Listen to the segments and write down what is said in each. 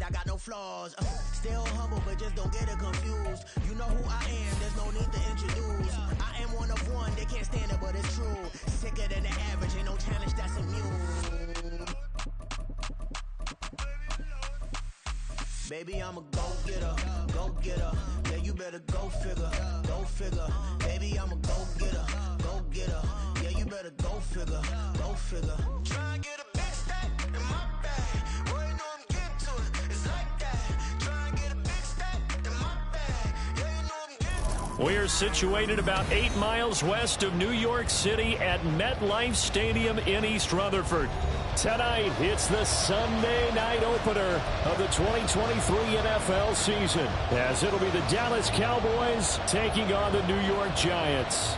I got no flaws. Still humble, but just don't get it confused. You know who I am, there's no need to introduce. I am one of one, they can't stand it, but it's true. Sicker than the average, ain't no challenge that's immune. Baby, I'm a go-getter, go-getter. Yeah, you better go figure, go figure. Baby, I'm a go-getter, go-getter. Yeah, you better go figure, go figure. Try and get a big stack in my bag. Boy, you know I'm getting to it, it's like that. Try and get a big stack in my bag. Yeah, you know I'm getting to it. We are situated about 8 miles west of New York City at MetLife Stadium in East Rutherford. Tonight, it's the Sunday night opener of the 2023 NFL season, as it'll be the Dallas Cowboys taking on the New York Giants.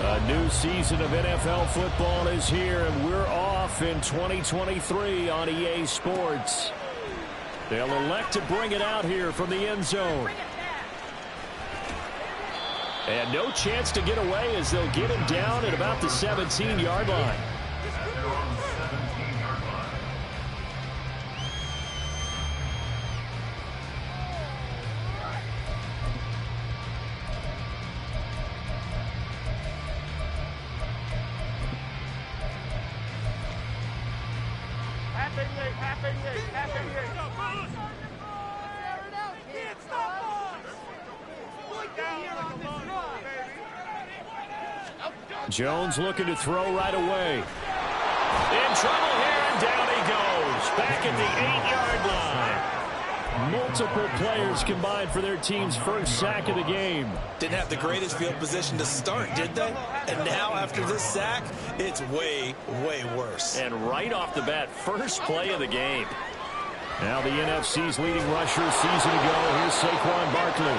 A new season of NFL football is here, and we're off in 2023 on EA Sports. They'll elect to bring it out here from the end zone. And no chance to get away as they'll get him down at about the 17-yard line. Jones looking to throw right away. In trouble here, and down he goes. Back at the 8-yard line. Multiple players combined for their team's first sack of the game. Didn't have the greatest field position to start, did they? And now after this sack, it's way, way worse. And right off the bat, first play of the game. Now the NFC's leading rusher season ago. Here's Saquon Barkley.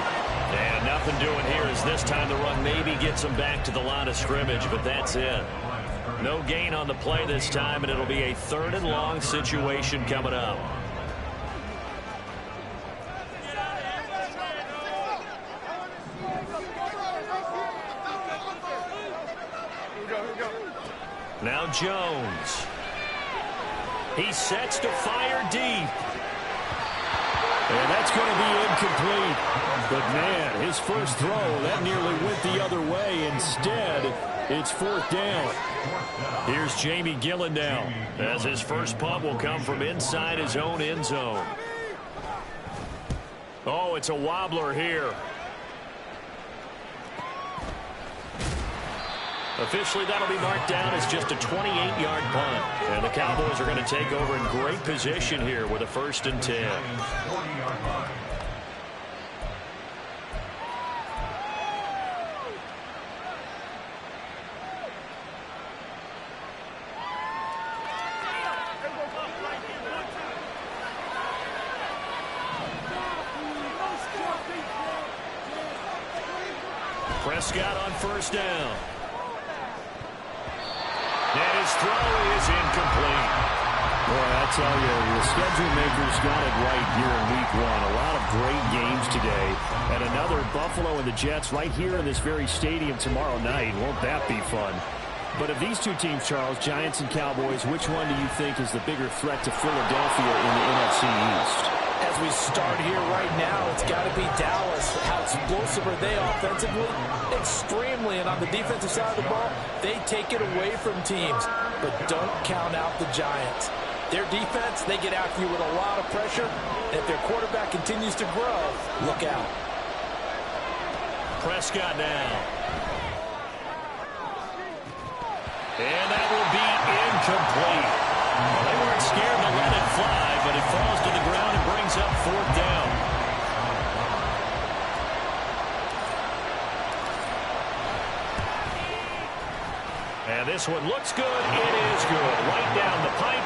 And nothing doing here as this time the run maybe gets him back to the line of scrimmage, but that's it. No gain on the play this time, and it'll be a 3rd and long situation coming up. Now Jones. He sets to fire deep. And that's going to be incomplete. But, man, his first throw, that nearly went the other way. Instead, it's 4th down. Here's Jamie Gillen now, as his first punt will come from inside his own end zone. Oh, it's a wobbler here. Officially, that'll be marked down as just a 28-yard punt. And the Cowboys are going to take over in great position here with a 1st and 10. Prescott on 1st down. And his throw is incomplete. Boy, I tell you, the schedule makers got it right here in Week 1. A lot of great games today. And another Buffalo and the Jets right here in this very stadium tomorrow night. Won't that be fun? But of these two teams, Charles, Giants and Cowboys, which one do you think is the bigger threat to Philadelphia in the NFC East? As we start here right now, it's got to be Dallas. How explosive are they offensively? Extremely. And on the defensive side of the ball, they take it away from teams. But don't count out the Giants. Their defense, they get after you with a lot of pressure. And if their quarterback continues to grow, look out. Prescott now. And that will be incomplete. Well, they weren't scared to let it fly, but it falls to the ground and brings up 4th down. And this one looks good. It is good. Right down the pipe.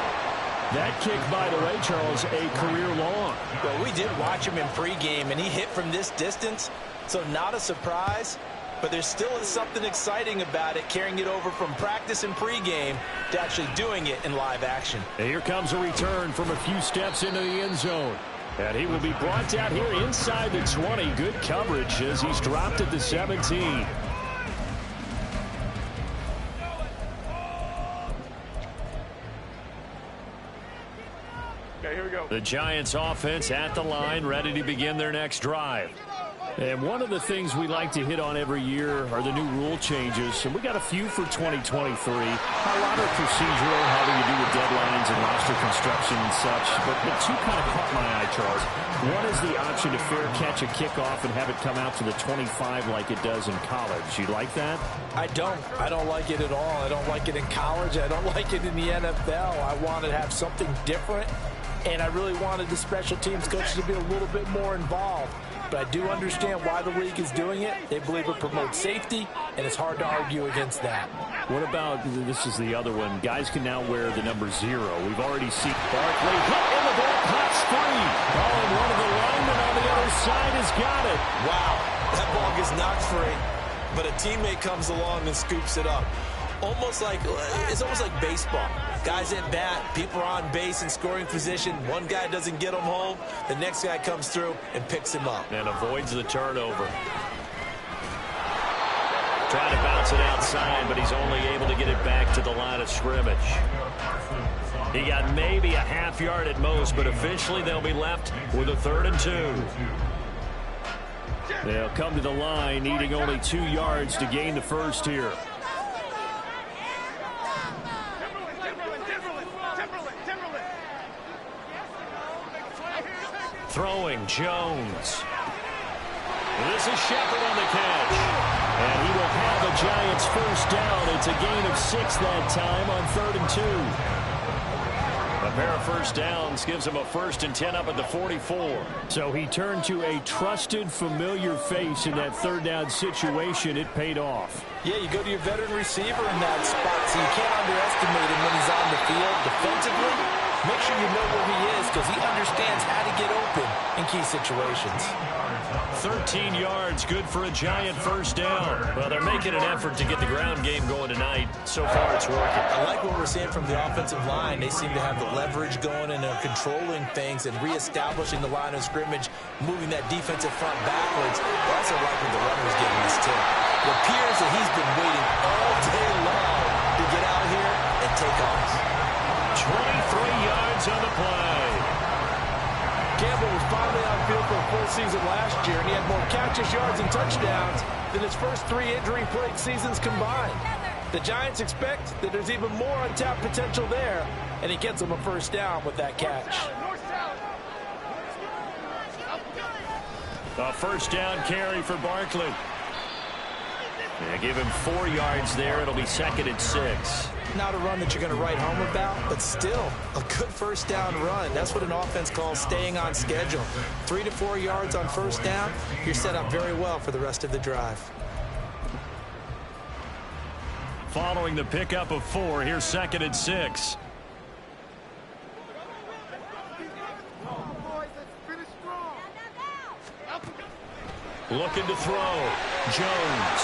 That kick, by the way, Charles, a career long. Well, we did watch him in pregame, and he hit from this distance, so not a surprise. But there still is something exciting about it, carrying it over from practice and pregame to actually doing it in live action. And here comes a return from a few steps into the end zone. And he will be brought down here inside the 20. Good coverage as he's dropped at the 17. Okay, here we go. The Giants offense at the line, ready to begin their next drive. And one of the things we like to hit on every year are the new rule changes. And we got a few for 2023. A lot of procedural, having to do with deadlines and roster construction and such. But two kind of caught my eye, Charles. One is the option to fair catch a kickoff and have it come out to the 25 like it does in college. You like that? I don't. I don't like it at all. I don't like it in college. I don't like it in the NFL. I want to have something different. And I really wanted the special teams coaches to be a little bit more involved. But I do understand why the league is doing it. They believe it promotes safety, and it's hard to argue against that. What about, this is the other one, guys can now wear the number 0. We've already seen Barkley hit in the ball, cuts free. Oh, and one of the linemen on the other side has got it. Wow, that ball gets knocked free, but a teammate comes along and scoops it up. It's almost like baseball. Guys at bat, people are on base in scoring position. One guy doesn't get him home. The next guy comes through and picks him up. And avoids the turnover. Trying to bounce it outside, but he's only able to get it back to the line of scrimmage. He got maybe a half yard at most, but officially they'll be left with a 3rd and 2. They'll come to the line, needing only 2 yards to gain the first here. Throwing, Jones. This is Shepard on the catch. And he will have the Giants first down. It's a gain of 6 that time on 3rd and 2. A pair of first downs gives him a 1st and 10 up at the 44. So he turned to a trusted, familiar face in that 3rd down situation. It paid off. Yeah, you go to your veteran receiver in that spot, so you can't underestimate him when he's on the field defensively. Make sure you know where he is because he understands how to get open in key situations. 13 yards, good for a Giant first down. Well, they're making an effort to get the ground game going tonight. So far, it's working. I like what we're seeing from the offensive line. They seem to have the leverage going and they're controlling things and reestablishing the line of scrimmage, moving that defensive front backwards. I also like when the runner's getting this too. It appears that he's been waiting all day long to get out here and take off. 23 yards on the play. Campbell was finally on field for a full season last year, and he had more catches, yards, and touchdowns than his first 3 injury-plagued seasons combined. The Giants expect that there's even more untapped potential there, and he gets them a first down with that catch. A first down carry for Barkley. They give him 4 yards there. It'll be 2nd and 6. Not a run that you're going to write home about, but still a good first down run. That's what an offense calls staying on schedule. 3 to 4 yards on first down, you're set up very well for the rest of the drive. Following the pickup of 4, here's 2nd and 6. Looking to throw. Jones.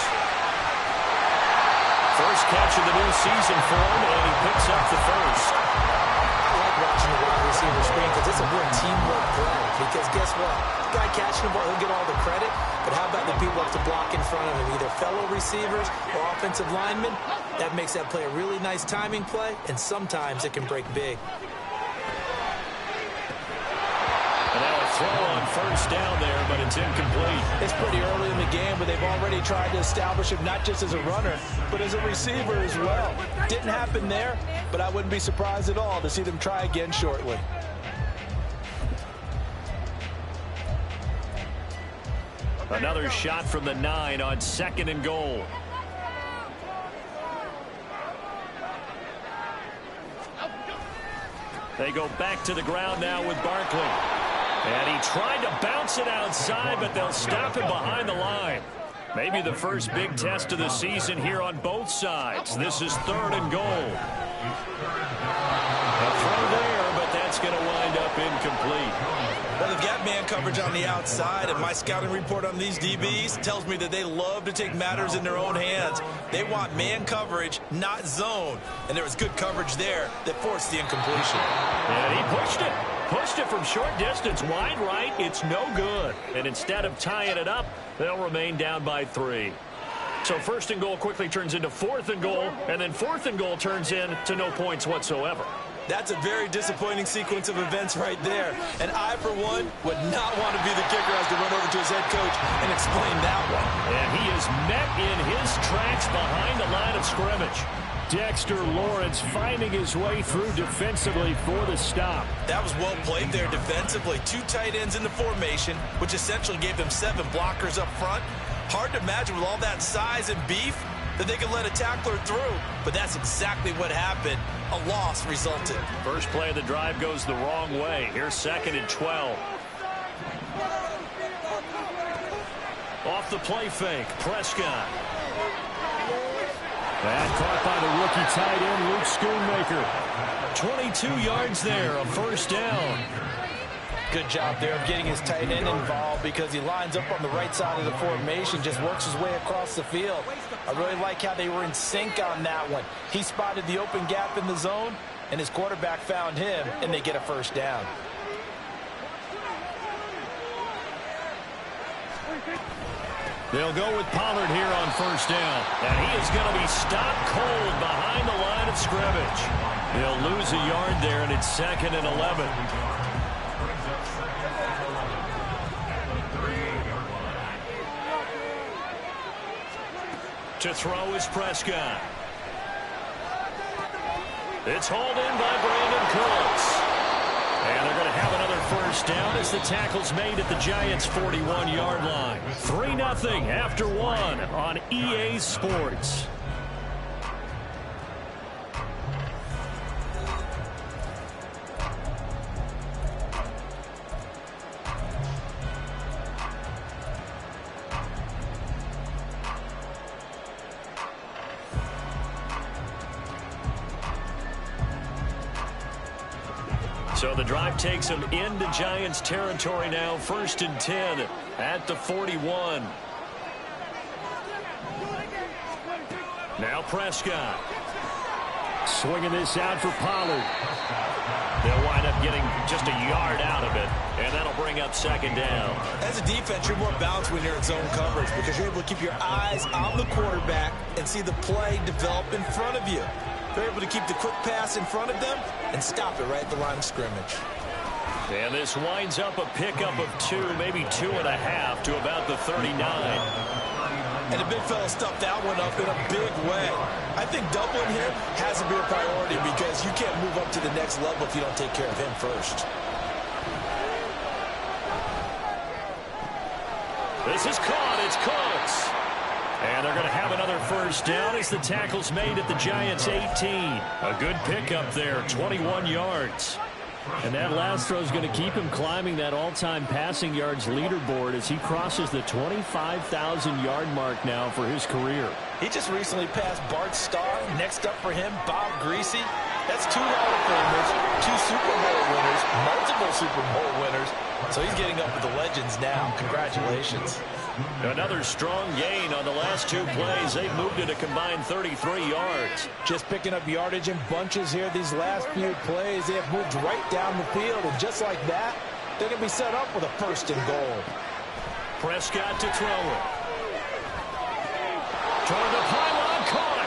First catch of the new season for him, and he picks up the first. I like watching the wide receiver screen because it's a real teamwork play. Because guess what? The guy catching the ball, he'll get all the credit. But how about the people up to block in front of him, either fellow receivers or offensive linemen? That makes that play a really nice timing play, and sometimes it can break big. And now a throw on first down there, but it's incomplete. It's pretty early in the game, but they've already tried to establish him not just as a runner, but as a receiver as well. Didn't happen there, but I wouldn't be surprised at all to see them try again shortly. Another shot from the 9 on 2nd and goal. They go back to the ground now with Barkley. And he tried to bounce it outside, but they'll stop him behind the line. Maybe the first big test of the season here on both sides. This is 3rd and goal. A throw there, but that's going to wind up incomplete. Well, they've got man coverage on the outside, and my scouting report on these DBs tells me that they love to take matters in their own hands. They want man coverage, not zone. And there was good coverage there that forced the incompletion. And he pushed it. Pushed it from short distance, wide right. It's no good. And instead of tying it up, they'll remain down by 3. So 1st and goal quickly turns into 4th and goal, and then 4th and goal turns into no points whatsoever. That's a very disappointing sequence of events right there. And I, for one, would not want to be the kicker as to run over to his head coach and explain that one. And he is met in his tracks behind the line of scrimmage. Dexter Lawrence finding his way through defensively for the stop. That was well played there defensively. 2 tight ends in the formation, which essentially gave them 7 blockers up front. Hard to imagine with all that size and beef that they could let a tackler through, but that's exactly what happened. A loss resulted. First play of the drive goes the wrong way. Here's 2nd and 12. Off the play fake, Prescott. And caught by the rookie tight end, Luke Schoonmaker. 22 yards there, a first down. Good job there of getting his tight end involved because he lines up on the right side of the formation, just works his way across the field. I really like how they were in sync on that one. He spotted the open gap in the zone, and his quarterback found him, and they get a first down. They'll go with Pollard here on first down. And he is going to be stopped cold behind the line of scrimmage. They'll lose a yard there, and it's 2nd and 11. To throw is Prescott. It's hauled in by Brandon Cooks. And they're going to have another first down as the tackle's made at the Giants' 41-yard line. 3-0 after 1 on EA Sports. So the drive takes them into Giants territory now. 1st and 10 at the 41. Now Prescott. Swinging this out for Pollard. They'll wind up getting just a yard out of it, and that'll bring up 2nd down. As a defense, you're more balanced when you're in zone coverage because you're able to keep your eyes on the quarterback and see the play develop in front of you. They're able to keep the quick pass in front of them and stop it right at the line of scrimmage. And this winds up a pickup of 2, maybe 2.5 to about the 39. And the big fella stuffed that one up in a big way. I think doubling him has to be a priority because you can't move up to the next level if you don't take care of him first. This is caught. It's Cooks. And they're going to have another first down as the tackle's made at the Giants' 18. A good pickup there, 21 yards. And that last throw is going to keep him climbing that all-time passing yards leaderboard as he crosses the 25,000-yard mark now for his career. He just recently passed Bart Starr. Next up for him, Bob Greasy. That's 2 Hall of Famers, 2 Super Bowl winners, multiple Super Bowl winners. So he's getting up with the legends now. Congratulations. Another strong gain on the last 2 plays. They've moved it a combined 33 yards. Just picking up yardage in bunches here these last few plays. They have moved right down the field, and just like that, they're going to be set up with a 1st and goal. Prescott to throw it. Toward the pylon, caught.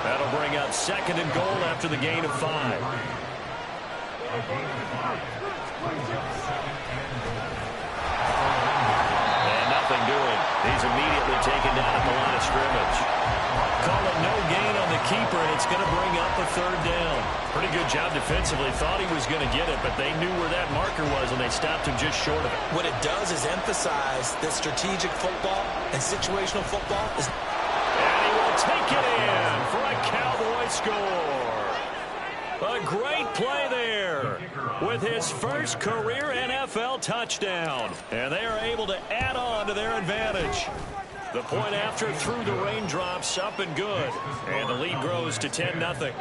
That'll bring up 2nd and goal after the gain of 5. Doing. He's immediately taken down at the line of scrimmage. Call it no gain on the keeper, and it's going to bring up a 3rd down. Pretty good job defensively. Thought he was going to get it, but they knew where that marker was, and they stopped him just short of it. What it does is emphasize that strategic football and situational football is... And he will take it in for a Cowboy score. A great play there with his first career NFL touchdown. And they are able to add on to their advantage. The point after through the raindrops, up and good. And the lead grows to 10-0.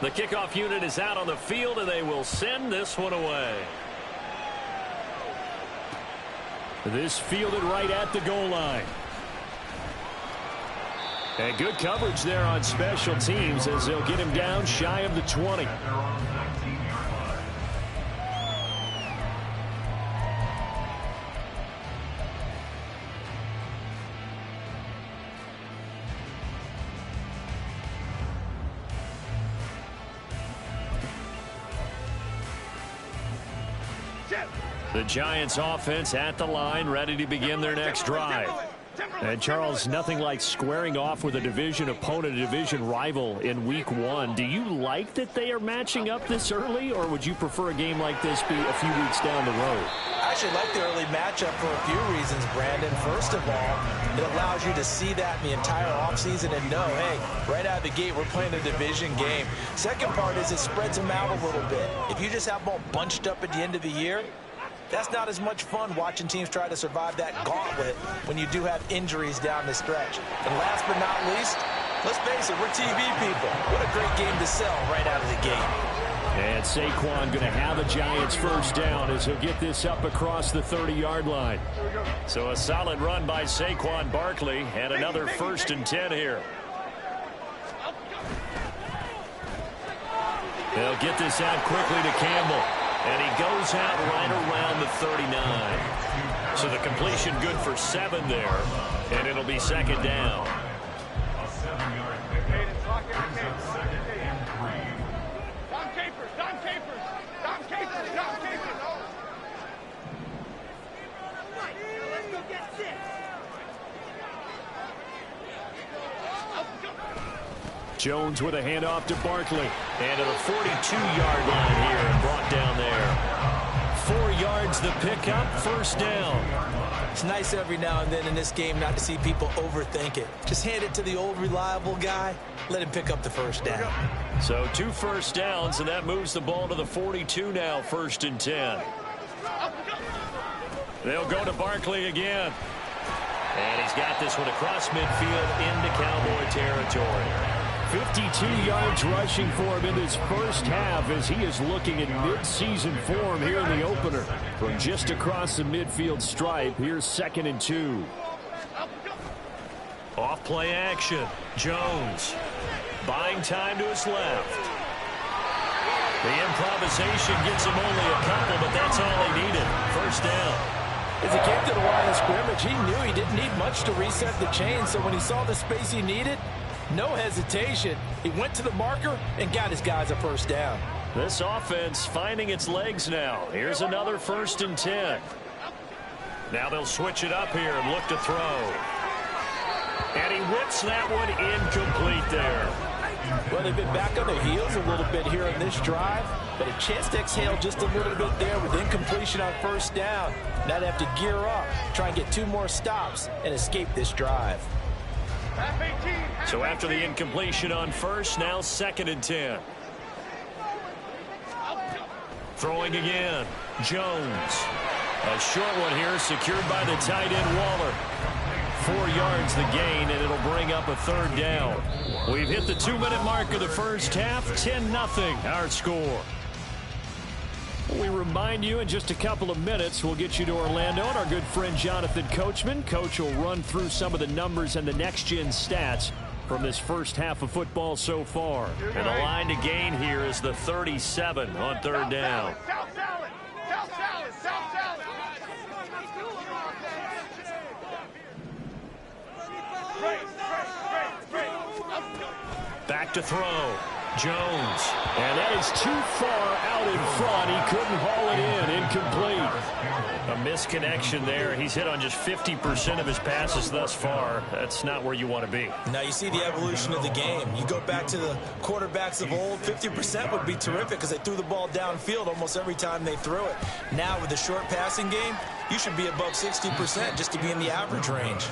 The kickoff unit is out on the field, and they will send this one away. This fielded right at the goal line. And good coverage there on special teams as they'll get him down shy of the 20. The Giants offense at the line, ready to begin their next drive. And Charles, nothing like squaring off with a division opponent, a division rival in week 1. Do you like that they are matching up this early, or would you prefer a game like this be a few weeks down the road? I actually like the early matchup for a few reasons, Brandon. First of all, it allows you to see that in the entire offseason and know, hey, right out of the gate, we're playing a division game. Second part is it spreads them out a little bit. If you just have them all bunched up at the end of the year, that's not as much fun watching teams try to survive that gauntlet when you do have injuries down the stretch. And last but not least, let's face it, we're TV people. What a great game to sell right out of the gate. And Saquon going to have a Giants first down as he'll get this up across the 30-yard line. So a solid run by Saquon Barkley and another 1st and 10 here. They'll get this out quickly to Campbell. And he goes out right around the 39. So the completion good for 7 there. And it'll be 2nd down. Jones with a handoff to Barkley. And to the 42-yard line here and brought down there. 4 yards the pickup, 1st down. It's nice every now and then in this game not to see people overthink it. Just hand it to the old reliable guy. Let him pick up the 1st down. So 2 first downs, and that moves the ball to the 42 now, 1st and 10. They'll go to Barkley again. And he's got this one across midfield into Cowboy territory. 52 yards rushing for him in his first half as he is looking in mid-season form here in the opener. From just across the midfield stripe, here's 2nd and 2. Off play action. Jones buying time to his left. The improvisation gets him only a couple, but that's all he needed. 1st down. As he came to the line of scrimmage, he knew he didn't need much to reset the chain, so when he saw the space he needed, no hesitation. He went to the marker and got his guys a 1st down. This offense finding its legs now. Here's another 1st and 10. Now they'll switch it up here and look to throw. And he whips that one incomplete there. Well, they've been back on their heels a little bit here in this drive, but a chance to exhale just a little bit there with incompletion on 1st down. Now they have to gear up, try and get 2 more stops and escape this drive. So after the incompletion on 1st, now 2nd and 10. Throwing again. Jones. A short one here secured by the tight end Waller. 4 yards the gain, and it'll bring up a 3rd down. We've hit the 2-minute mark of the first half. 10-0 our score. We remind you in just a couple of minutes we'll get you to Orlando and our good friend Jonathan Coachman. Coach will run through some of the numbers and the next-gen stats from this first half of football so far. And the line to gain here is the 37 on 3rd down. Back to throw. Jones. And that is too far out in front. He couldn't haul it in. Incomplete. A misconnection there. He's hit on just 50% of his passes thus far. That's not where you want to be. Now you see the evolution of the game. You go back to the quarterbacks of old, 50% would be terrific because they threw the ball downfield almost every time they threw it. Now with the short passing game, you should be above 60% just to be in the average range.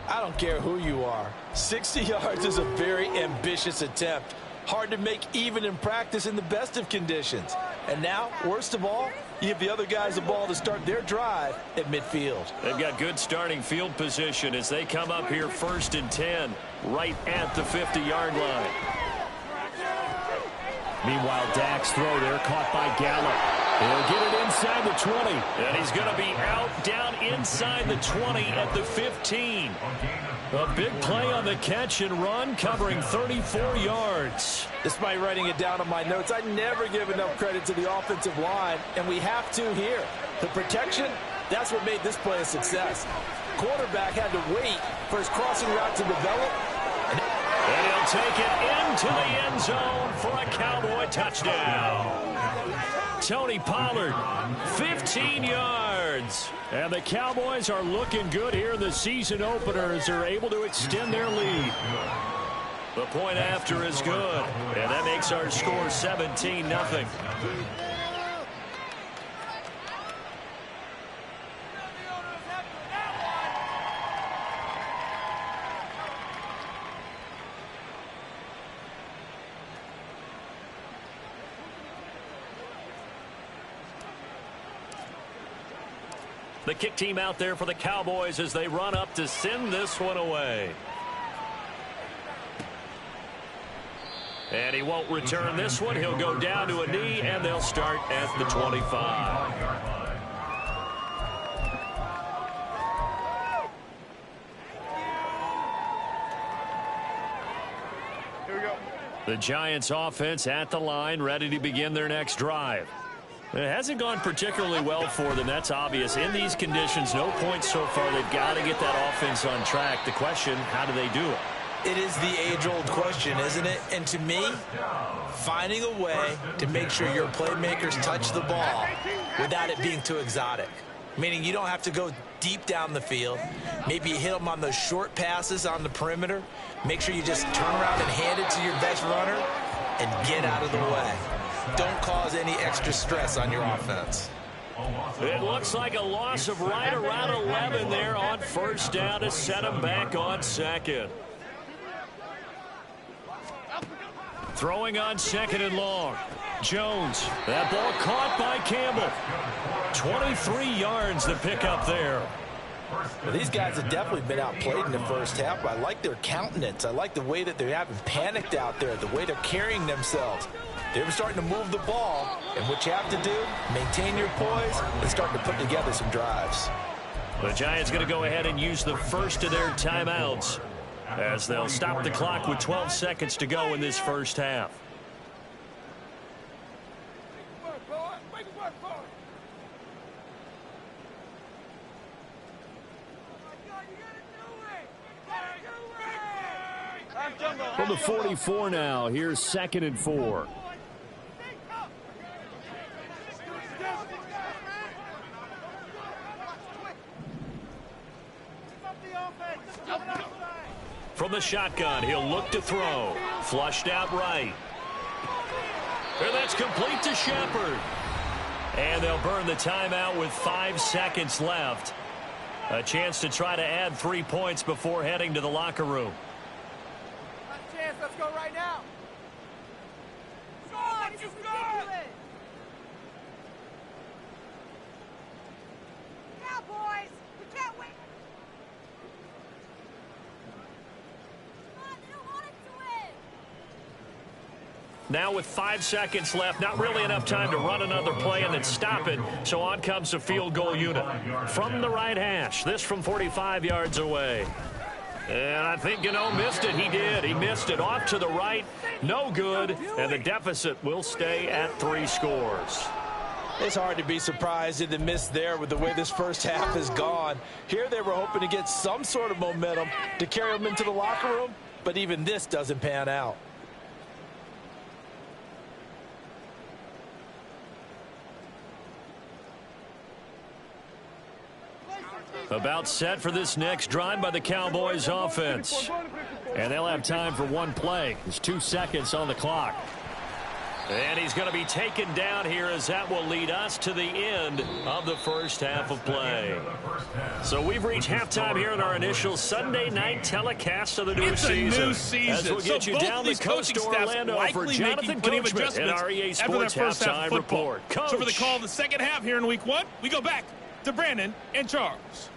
I don't care who you are. 60 yards is a very ambitious attempt. Hard to make even in practice in the best of conditions. And now, worst of all, you give the other guys the ball to start their drive at midfield. They've got good starting field position as they come up here 1st and 10 right at the 50-yard line. Meanwhile, Dak's throw there caught by Gallup. He'll get it inside the 20. And he's going to be out down inside the 20 at the 15. A big play on the catch and run, covering 34 yards. Despite writing it down on my notes, I never give enough credit to the offensive line, and we have to here. The protection, that's what made this play a success. Quarterback had to wait for his crossing route to develop. And he'll take it into the end zone for a Cowboy touchdown. Tony Pollard, 15 yards. And the Cowboys are looking good here in the season opener as they're able to extend their lead. The point after is good, and that makes our score 17-0. The kick team out there for the Cowboys as they run up to send this one away. And he won't return this one. He'll go down to a knee, and they'll start at the 25. Here we go. The Giants offense at the line, ready to begin their next drive. It hasn't gone particularly well for them. That's obvious. In these conditions, no points so far. They've got to get that offense on track. The question, how do they do it? It is the age-old question, isn't it? And to me, finding a way to make sure your playmakers touch the ball without it being too exotic. Meaning you don't have to go deep down the field. Maybe you hit them on those short passes on the perimeter. Make sure you just turn around and hand it to your best runner and get out of the way. Don't cause any extra stress on your offense. It looks like a loss of right around 11 there on first down to set him back on second. Throwing on second and long. Jones. That ball caught by Campbell. 23 yards the pickup there. Well, these guys have definitely been outplayed in the first half, but I like their countenance. I like the way that they haven't panicked out there, the way they're carrying themselves. They're starting to move the ball, and what you have to do, maintain your poise and start to put together some drives. The Giants going to go ahead and use the first of their timeouts as they'll stop the clock with 12 seconds to go in this first half. From the 44 now, here's 2nd and 4. From the shotgun, he'll look to throw. Flushed out right. And that's complete to Shepard. And they'll burn the timeout with 5 seconds left. A chance to try to add 3 points before heading to the locker room. Last chance, let's go right now. This is ridiculous. Cowboys, we can't wait. Now with 5 seconds left, not really enough time to run another play and then stop it. So on comes the field goal unit. From the right hash, this from 45 yards away. And I think Gano missed it. He did. He missed it off to the right. No good. And the deficit will stay at 3 scores. It's hard to be surprised in the miss there with the way this first half has gone. Here they were hoping to get some sort of momentum to carry them into the locker room, but even this doesn't pan out. About set for this next drive by the Cowboys offense. And they'll have time for 1 play. There's 2 seconds on the clock. And he's going to be taken down here as that will lead us to the end of the first half of play. So we've reached halftime here in our initial Sunday night telecast of the new season. As we'll get you down the coast to Orlando for Jonathan Coachman and our EA Sports Halftime Report. Coach. So for the call of the second half here in week 1, we go back to Brandon and Charles.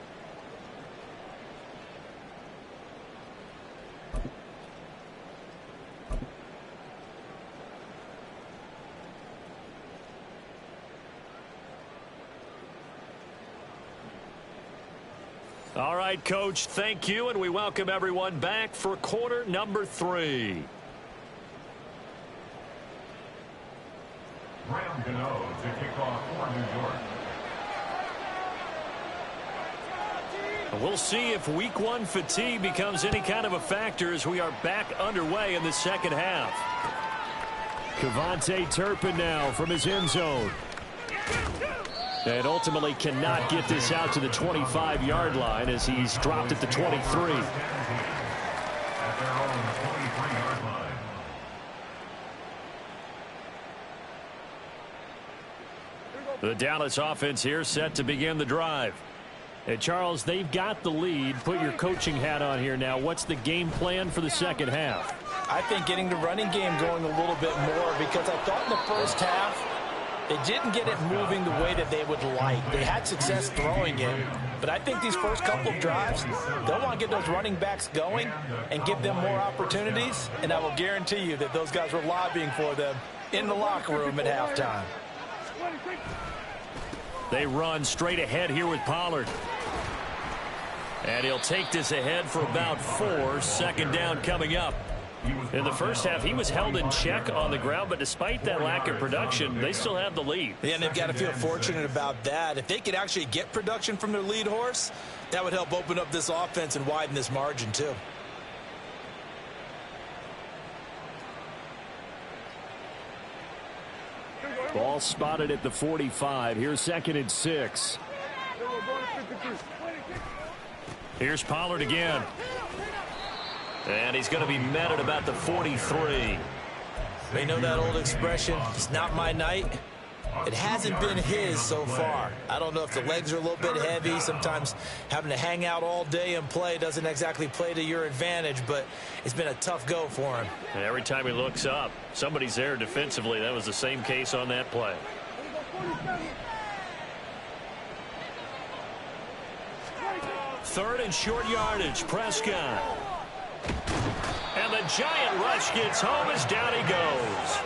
right, Coach, thank you, and we welcome everyone back for quarter number 3. Graham Gano to kick off for New York. We'll see if week 1 fatigue becomes any kind of a factor as we are back underway in the second half. KaVontae Turpin now from his end zone. And ultimately cannot get this out to the 25-yard line as he's dropped at the 23. At their own 23-yard line. The Dallas offense here set to begin the drive. And Charles, they've got the lead. Put your coaching hat on here now. What's the game plan for the second half? I think getting the running game going a little bit more, because I thought in the first half they didn't get it moving the way that they would like. They had success throwing it, but I think these first couple of drives, they'll want to get those running backs going and give them more opportunities, and I will guarantee you that those guys were lobbying for them in the locker room at halftime. They run straight ahead here with Pollard. And he'll take this ahead for about 4. Second down coming up. In the first half, he was held in check on the ground, but despite that lack of production, they still have the lead. Yeah, and they've got to feel fortunate about that. If they could actually get production from their lead horse, that would help open up this offense and widen this margin too. Ball spotted at the 45. Here's 2nd and 6. Here's Pollard again. And he's going to be met at about the 43. They know that old expression, it's not my night. It hasn't been his so far. I don't know if the legs are a little bit heavy. Sometimes having to hang out all day and play doesn't exactly play to your advantage, but it's been a tough go for him. And every time he looks up, somebody's there defensively. That was the same case on that play. Third and short yardage, Prescott. And the giant rush gets home as down he goes.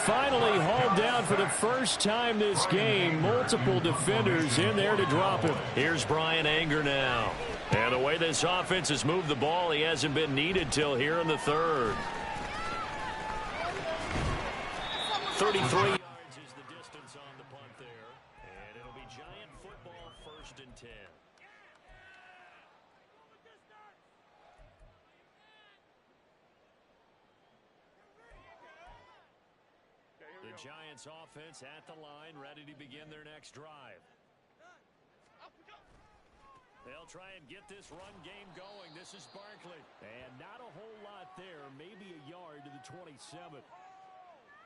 Finally hauled down for the first time this game. Multiple defenders in there to drop him. Here's Brian Anger now. And the way this offense has moved the ball, he hasn't been needed till here in the third. 33 yards is the distance on the punt there. And it'll be Giant football, 1st and 10. The Giants offense at the line, ready to begin their next drive. They'll try and get this run game going. This is Barkley. And not a whole lot there, maybe a yard to the 27.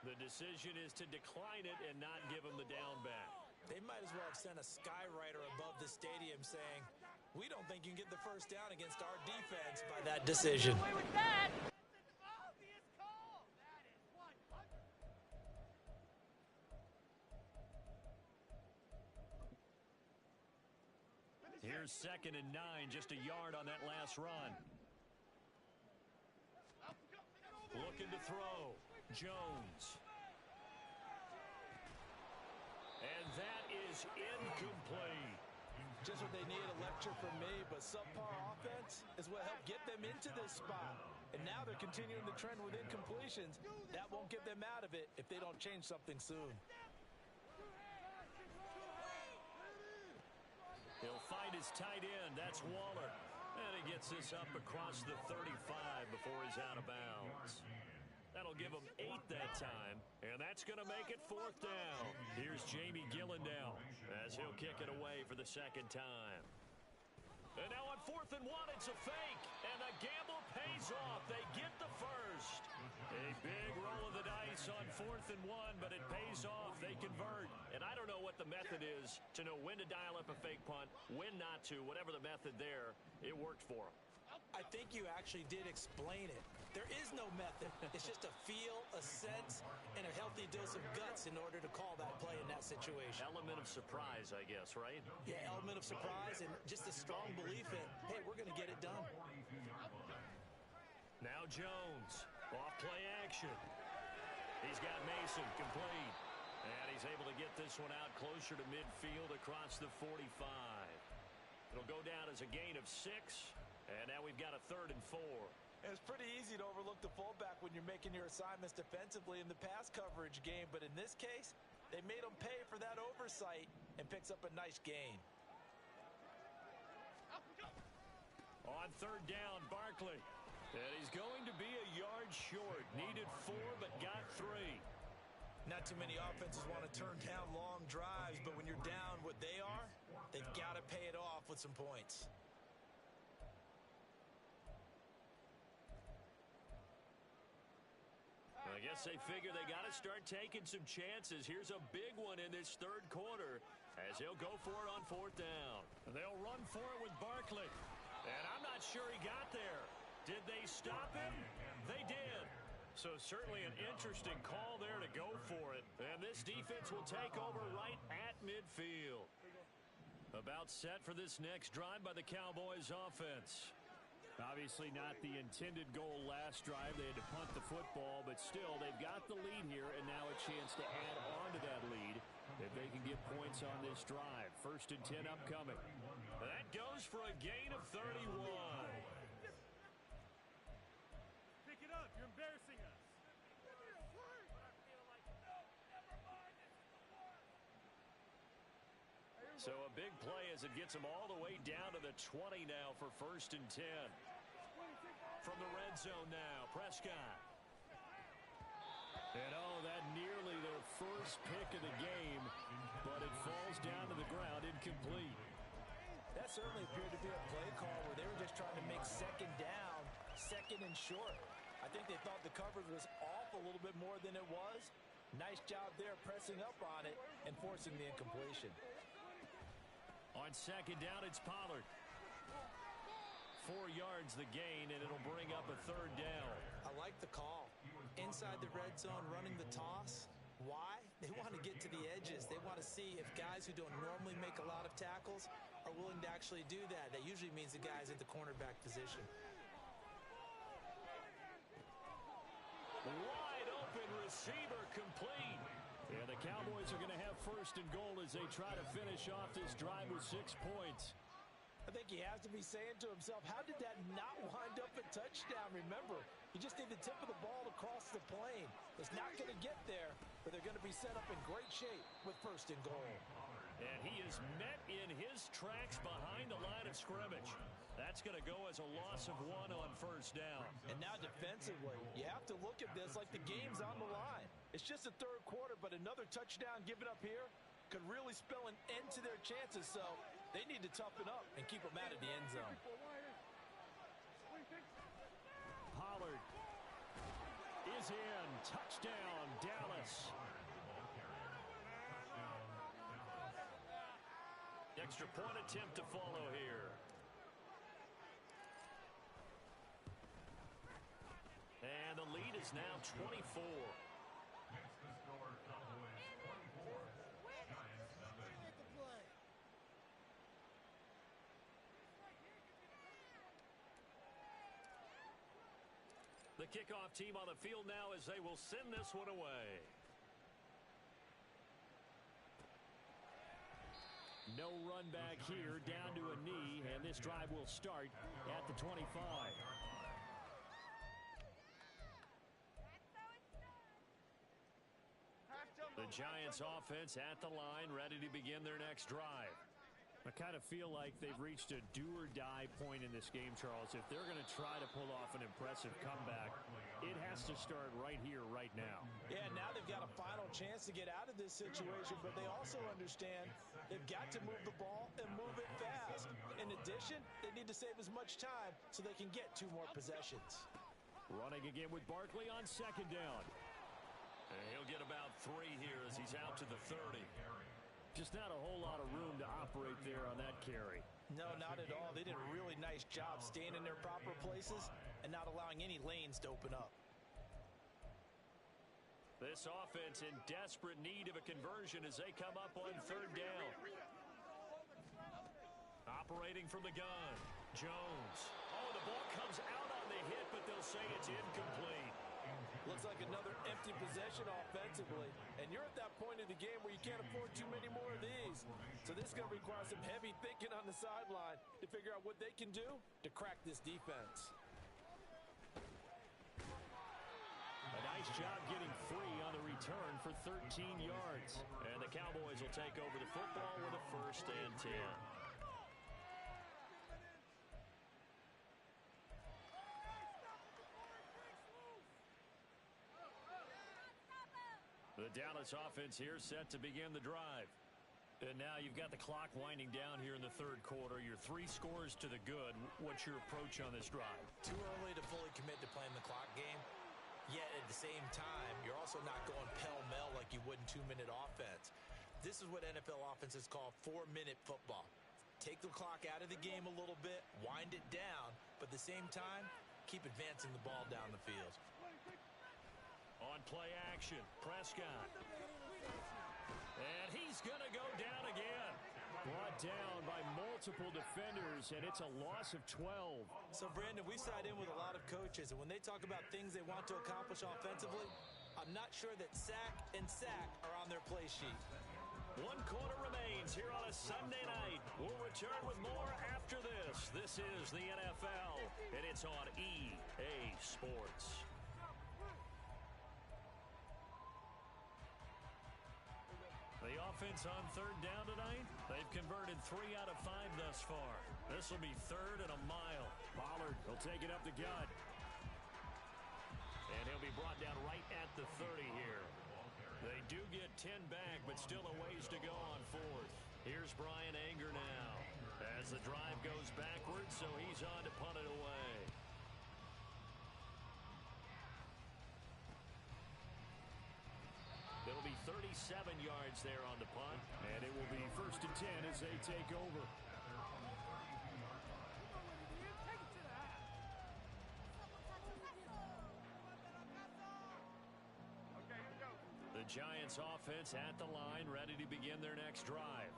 The decision is to decline it and not give him the down back. They might as well have sent a skywriter above the stadium saying, we don't think you can get the first down against our defense by that decision. Here's 2nd and 9, just a yard on that last run. Looking to throw. Jones. And that is incomplete. Just what they need, a lecture from me, but subpar offense is what helped get them into this spot. And now they're continuing the trend with incompletions. That won't get them out of it if they don't change something soon. He'll find his tight end. That's Waller. And he gets this up across the 35 before he's out of bounds. That'll give him 8 that time. And that's going to make it 4th down. Here's Jamie Gillandale as he'll kick it away for the 2nd time. And now on 4th and 1, it's a fake. And the gamble pays off. They get the first. A big roll of the dice on 4th and 1, but it pays off. They convert. And I don't know what the method is to know when to dial up a fake punt, when not to. Whatever the method there, it worked for them. I think you actually did explain it. There is no method. It's just a feel, a sense, and a healthy dose of guts in order to call that play in that situation. Element of surprise, I guess, right? Yeah, element of surprise and just a strong belief in, hey, we're going to get it done. Now Jones, off play action. He's got Mason complete. And he's able to get this one out closer to midfield across the 45. It'll go down as a gain of 6, and now we've got a 3rd and 4. It's pretty easy to overlook the fullback when you're making your assignments defensively in the pass coverage game, but in this case, they made him pay for that oversight and picks up a nice gain. On 3rd down, Barkley. And he's going to be a yard short. Needed 4, but got 3. Not too many offenses want to turn down long drives, but when you're down what they are, they've got to pay it off with some points. I guess they figure they got to start taking some chances. Here's a big one in this 3rd quarter as they'll go for it on 4th down. They'll run for it with Barkley. And I'm not sure he got there. Did they stop him? They did. So certainly an interesting call there to go for it. And this defense will take over right at midfield. About set for this next drive by the Cowboys offense. Obviously not the intended goal last drive. They had to punt the football, but still they've got the lead here and now a chance to add on to that lead if they can get points on this drive. 1st and 10 upcoming. That goes for a gain of 31. Pick it up. You're embarrassing us. So a big play as it gets them all the way down to the 20 now for 1st and 10. From the red zone now, Prescott. And that nearly their first pick of the game, but it falls down to the ground incomplete. That certainly appeared to be a play call where they were just trying to make 2nd down, 2nd and short. I think they thought the coverage was off a little bit more than it was. Nice job there pressing up on it and forcing the incompletion. On 2nd down, it's Pollard. 4 yards the gain, and it'll bring up a 3rd down. I like the call. Inside the red zone, running the toss. Why? They want to get to the edges. They want to see if guys who don't normally make a lot of tackles are willing to actually do that. That usually means the guys at the cornerback position. Wide open receiver complete. And the Cowboys are going to have 1st and goal as they try to finish off this drive with 6 points. I think he has to be saying to himself, how did that not wind up a touchdown? Remember, you just need the tip of the ball to cross the plane. It's not going to get there, but they're going to be set up in great shape with 1st and goal. And he is met in his tracks behind the line of scrimmage. That's going to go as a loss of 1 on 1st down. And now defensively, you have to look at this like the game's on the line. It's just the 3rd quarter, but another touchdown given up here could really spell an end to their chances, so they need to toughen up and keep them out of the end zone. Pollard is in. Touchdown, Dallas. Extra point attempt to follow here. And the lead is now 24. Next to score, Cowboys 24. Giants nothing. The kickoff team on the field now as they will send this one away. No run back here, down to a knee, and this drive will start at the 25. The Giants offense at the line, ready to begin their next drive. I kind of feel like they've reached a do-or-die point in this game, Charles. If they're going to try to pull off an impressive comeback, it has to start right here, right now. Yeah, now they've got a final chance to get out of this situation, but they also understand they've got to move the ball and move it fast. In addition, they need to save as much time so they can get 2 more possessions. Running again with Barkley on 2nd down. And he'll get about 3 here as he's out to the 30. Just not a whole lot of room to operate there on that carry. No, not at all. They did a really nice job staying in their proper places and not allowing any lanes to open up. This offense in desperate need of a conversion as they come up on 3rd down. Operating from the gun, Jones. Oh, the ball comes out on the hit, but they'll say it's incomplete. Looks like another empty possession offensively, and you're at that point in the game where you can't afford too many more of these. So this is going to require some heavy thinking on the sideline to figure out what they can do to crack this defense. A nice job getting free on the return for 13 yards. And the Cowboys will take over the football with a 1st and 10. The Dallas offense here set to begin the drive. And now you've got the clock winding down here in the 3rd quarter. You're 3 scores to the good. What's your approach on this drive? Too early to fully commit to playing the clock game. Yet at the same time, you're also not going pell-mell like you would in 2-minute offense. This is what NFL offenses call 4-minute football. Take the clock out of the game a little bit, wind it down, but at the same time, keep advancing the ball down the field. On play action, Prescott. And he's going to go down again. Brought down by multiple defenders, and it's a loss of 12. So, Brandon, we sat in with a lot of coaches, and when they talk about things they want to accomplish offensively, I'm not sure that sack and sack are on their play sheet. 1 quarter remains here on a Sunday night. We'll return with more after this. This is the NFL, and it's on EA Sports. The offense on 3rd down tonight, they've converted 3 out of 5 thus far. This will be 3rd and a mile. Pollard will take it up the gut. And he'll be brought down right at the 30 here. They do get 10 back, but still a ways to go on 4th. Here's Brian Anger now as the drive goes backwards, so he's on to punt it away. It'll be 37 yards there on the punt. And it will be 1st and 10 as they take over. The Giants offense at the line, ready to begin their next drive.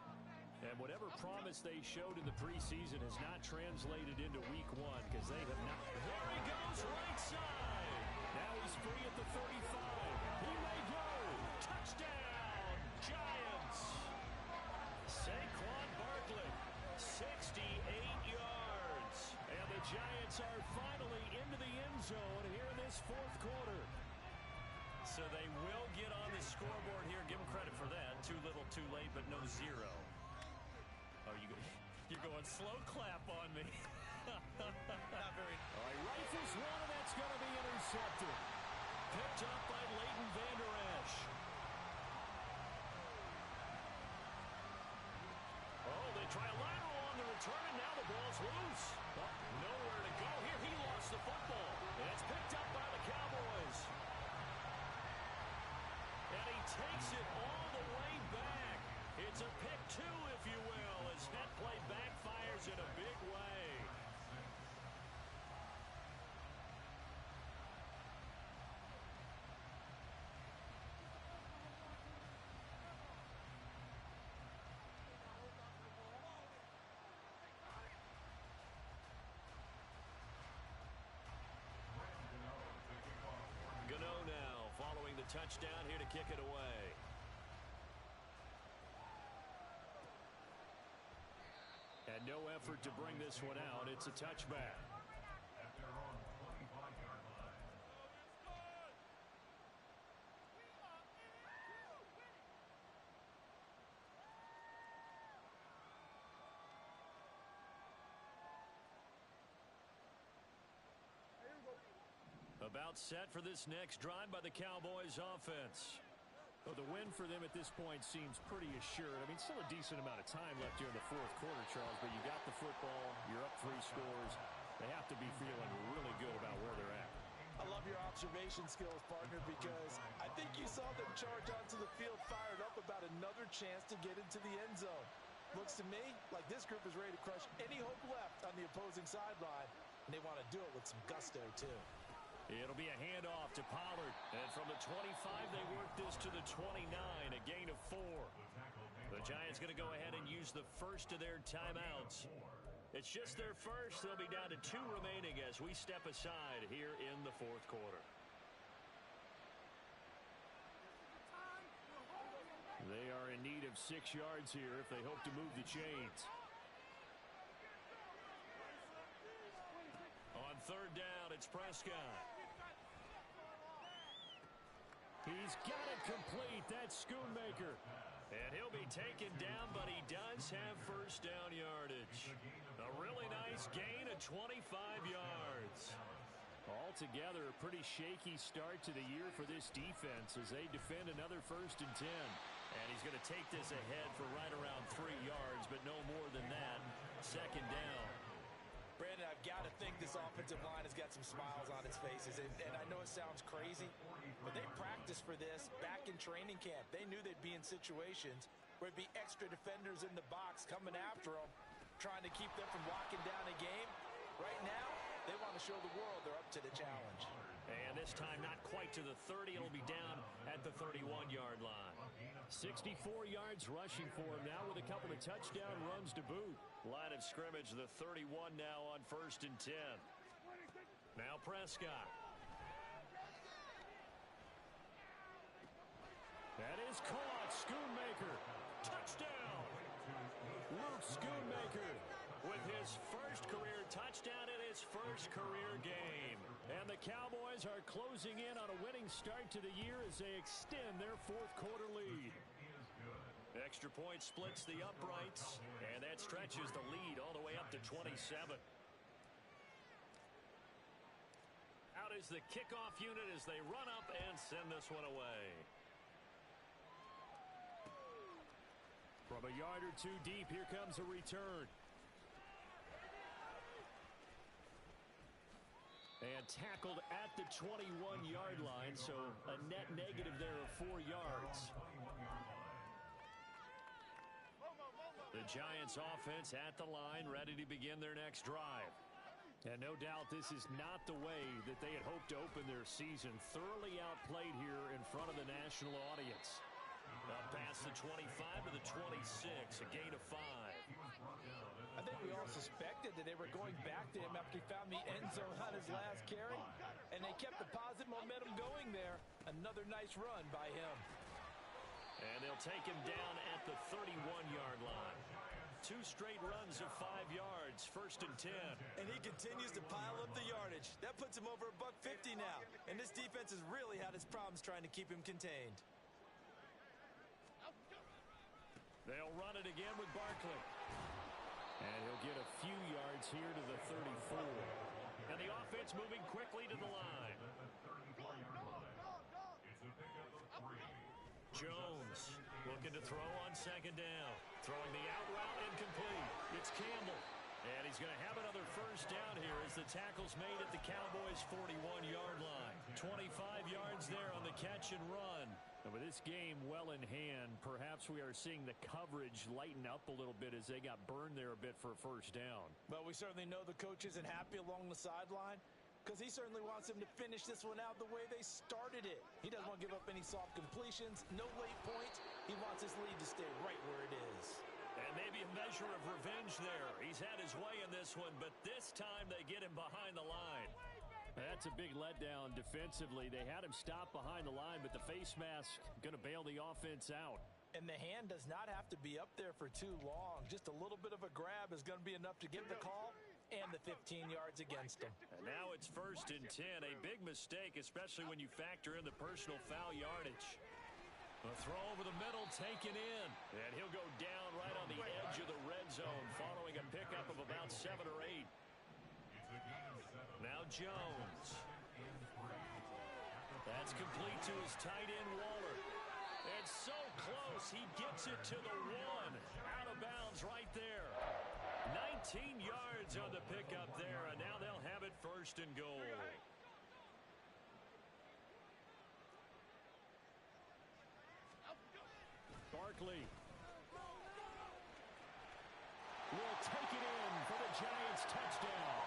And whatever promise they showed in the preseason has not translated into week 1 because they have not. There he goes, right side. Now he's free at the 35. He may go. Touchdown, Giants. Saquon Barkley, 68 yards. And the Giants are finally into the end zone here in this 4th quarter. So they will get on the scoreboard here. Give them credit for that. Too little, too late, but no 0. Oh, you're going slow clap on me. Not very. All right, rifles one, and that's going to be intercepted. Picked up by Leighton Vander Esch. Oh, they try a lateral on the return, and now the ball's loose. Oh, nowhere to go here. He lost the football, and it's picked up by the Cowboys. And he takes it all the way back. It's a pick 2, if you will, as that play backfires in a big way. Gano now following the touchdown here to kick it away. And no effort to bring this one out. It's a touchback. At their own 25-yard line. About set for this next drive by the Cowboys offense. Well, the win for them at this point seems pretty assured. I mean, still a decent amount of time left here in the 4th quarter, Charles, but you got the football, you're up 3 scores. They have to be feeling really good about where they're at. I love your observation skills, partner, because I think you saw them charge onto the field fired up about another chance to get into the end zone. Looks to me like this group is ready to crush any hope left on the opposing sideline, and they want to do it with some gusto, too. It'll be a handoff to Pollard. And from the 25, they work this to the 29, a gain of 4. The Giants going to go ahead and use the first of their timeouts. It's just their first. They'll be down to 2 remaining as we step aside here in the 4th quarter. of 6 yards here if they hope to move the chains. On third down, it's Prescott. He's got it complete. That's Schoonmaker. And he'll be taken down, but he does have first down yardage. A really nice gain of 25 yards. Altogether, a pretty shaky start to the year for this defense as they defend another 1st and 10. And he's going to take this ahead for right around 3 yards, but no more than that. 2nd down. Brandon, I've got to think this offensive line has got some smiles on its faces. And I know it sounds crazy, but they practiced for this back in training camp. They knew they'd be in situations where it'd be extra defenders in the box coming after them, trying to keep them from locking down a game. Right now, they want to show the world they're up to the challenge. And this time not quite to the 30. It'll be down at the 31-yard line. 64 yards rushing for him now with a couple of touchdown runs to boot. Line of scrimmage, the 31 now on 1st and 10. Now Prescott. That is caught. Schoonmaker. Touchdown. Luke Schoonmaker with his first career touchdown in his first career game. And the Cowboys are closing in on a winning start to the year as they extend their 4th quarter lead. Extra point splits the uprights, and that stretches the lead all the way up to 27. Out is the kickoff unit as they run up and send this one away. From a yard or 2 deep, here comes a return. And tackled at the 21-yard line, so a net negative there of 4 yards. The Giants offense at the line, ready to begin their next drive. And no doubt this is not the way that they had hoped to open their season. Thoroughly outplayed here in front of the national audience. Up past the 25 to the 26, a gain of 5. I think we all suspected that they were going back to him after he found the end zone on his last carry, and they kept the positive momentum going there. Another nice run by him. And they'll take him down at the 31-yard line. 2 straight runs of 5 yards, 1st and 10. And he continues to pile up the yardage. That puts him over $150 now. And this defense has really had its problems trying to keep him contained. They'll run it again with Barkley. And he'll get a few yards here to the 34. And the offense moving quickly to the line. Jones looking to throw on 2nd down. Throwing the out route incomplete. It's Campbell. And he's going to have another first down here as the tackle's made at the Cowboys' 41-yard line. 25 yards there on the catch and run. And with this game well in hand, perhaps we are seeing the coverage lighten up a little bit as they got burned there a bit for a first down. Well, we certainly know the coach isn't happy along the sideline because he certainly wants them to finish this one out the way they started it. He doesn't want to give up any soft completions, no late points. He wants his lead to stay right where it is. And maybe a measure of revenge there. He's had his way in this one, but this time they get him behind the line. That's a big letdown defensively. They had him stop behind the line, but the face mask going to bail the offense out. And the hand does not have to be up there for too long. Just a little bit of a grab is going to be enough to get the call and the 15 yards against him. And now it's 1st and 10. A big mistake, especially when you factor in the personal foul yardage. A throw over the middle taken in. And he'll go down right on the edge of the red zone following a pickup of about 7 or 8. Now Jones. That's complete to his tight end, Waller. And so close, he gets it to the 1. Out of bounds right there. 19 yards on the pickup there, and now they'll have it 1st and goal. Barkley will take it in for the Giants touchdown.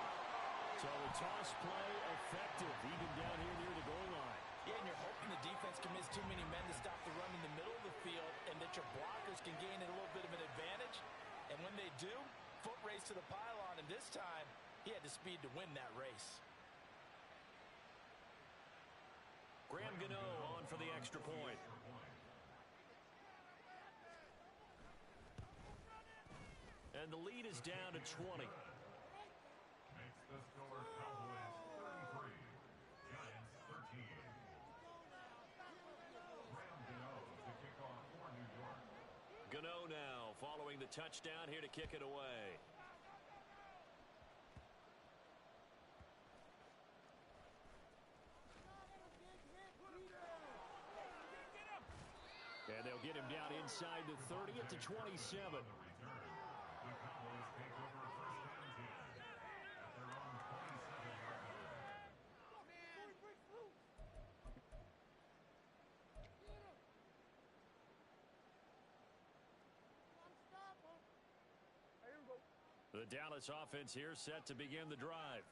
So the toss play effective even down here near the goal line. Yeah, and you're hoping the defense commits too many men to stop the run in the middle of the field and that your blockers can gain a little bit of an advantage. And when they do, foot race to the pylon, and this time he had the speed to win that race. Graham Gano on for the extra point. And the lead is down to 20. Makes the score Cowboys 33, Giants 13. Graham Gano to kick off for New York. Gano now following the touchdown here to kick it away. And they'll get him down inside the 30 at the 27. The return. The Cowboys take over first and 10 at their own 27-yard line. The Dallas offense here set to begin the drive.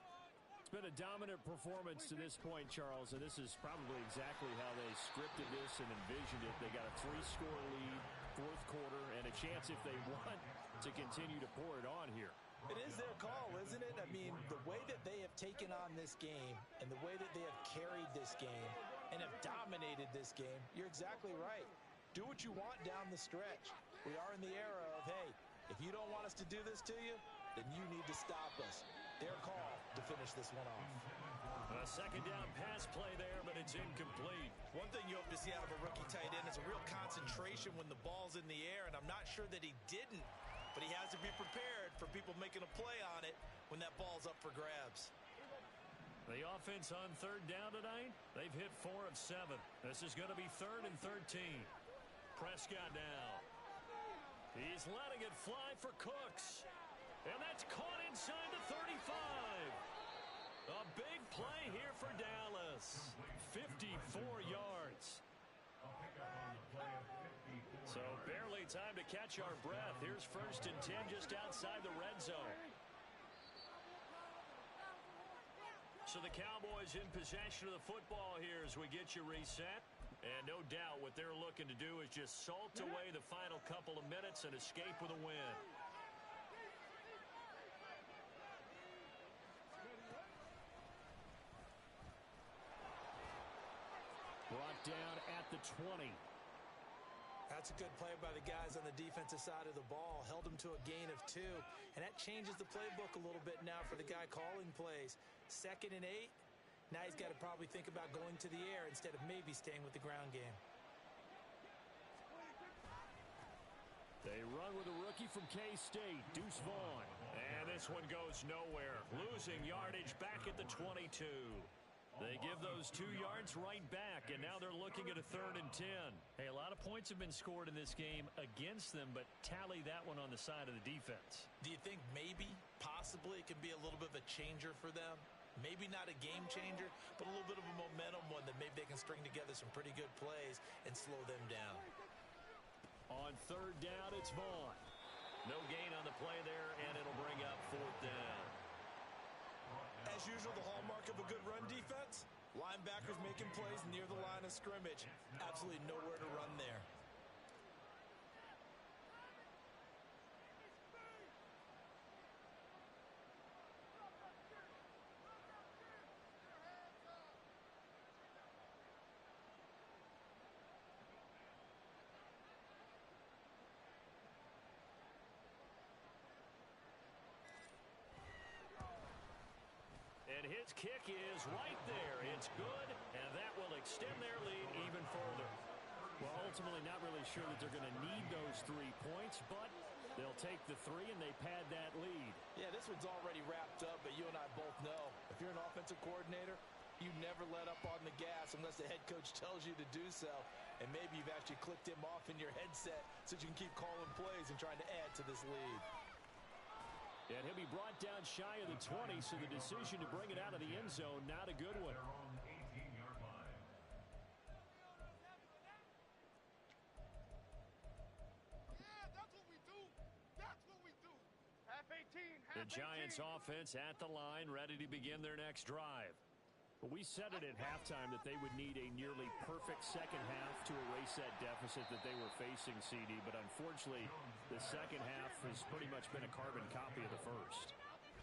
It's been a dominant performance to this point, Charles, and this is probably exactly how they scripted this and envisioned it. They got a 3-score lead, fourth quarter, and a chance if they want to continue to pour it on here. It is their call, isn't it? I mean, the way that they have taken on this game and the way that they have carried this game and have dominated this game, you're exactly right. Do what you want down the stretch. We are in the era of, hey, if you don't want us to do this to you, then you need to stop us. Their call to finish this one off. A second down pass play there, but it's incomplete. One thing you hope to see out of a rookie tight end is a real concentration when the ball's in the air, and I'm not sure that he didn't, but he has to be prepared for people making a play on it when that ball's up for grabs. The offense on third down tonight, they've hit 4 of 7. This is going to be 3rd and 13. Prescott now. He's letting it fly for Cooks. And that's caught inside the 35. A big play here for Dallas. 54 yards. So barely time to catch our breath. Here's 1st and 10 just outside the red zone. So the Cowboys in possession of the football here as we get you reset. And no doubt what they're looking to do is just salt away the final couple of minutes and escape with a win. Brought down at the 20. That's a good play by the guys on the defensive side of the ball. Held them to a gain of 2. And that changes the playbook a little bit now for the guy calling plays. 2nd and 8. Now he's got to probably think about going to the air instead of maybe staying with the ground game. They run with a rookie from K-State, Deuce Vaughn. And this one goes nowhere. Losing yardage back at the 22. They give those 2 yards right back, and now they're looking at a 3rd and 10. Hey, a lot of points have been scored in this game against them, but tally that one on the side of the defense. Do you think maybe, possibly, it can be a little bit of a changer for them? Maybe not a game changer, but a little bit of a momentum one that maybe they can string together some pretty good plays and slow them down. On 3rd down, it's Vaughn. No gain on the play there, and it'll bring up 4th down. As usual, the hallmark of a good run defense, linebackers making plays near the line of scrimmage. Absolutely nowhere to run there. And his kick is right there. It's good, and that will extend their lead even further. Well, ultimately not really sure that they're going to need those 3 points, but they'll take the 3 and they pad that lead. Yeah, this one's already wrapped up, but you and I both know if you're an offensive coordinator, you never let up on the gas unless the head coach tells you to do so. And maybe you've actually clicked him off in your headset so you can keep calling plays and trying to add to this lead. And he'll be brought down shy of the 20, so the decision to bring it out of the end zone, not a good one. Their own 18-yard line. Yeah, that's what we do. That's what we do. Half 18. The Giants offense at the line, ready to begin their next drive. But we said it at halftime that they would need a nearly perfect second half to erase that deficit that they were facing, CD. But unfortunately, the second half has pretty much been a carbon copy of the first.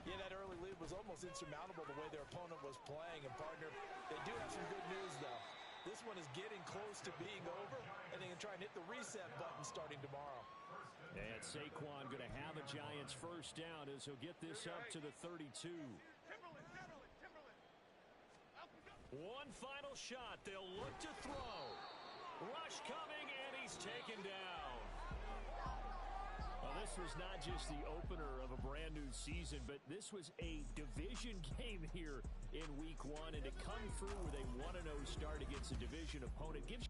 Yeah, that early lead was almost insurmountable the way their opponent was playing. And, partner, they do have some good news, though. This one is getting close to being over, and they can try and hit the reset button starting tomorrow. 1st and And Saquon going to have a Giants first down as he'll get this up to the 32. One final shot. They'll look to throw. Rush coming, and he's taken down. Well, this was not just the opener of a brand new season, but this was a division game here in week 1. And to come through with a 1-0 start against a division opponent gives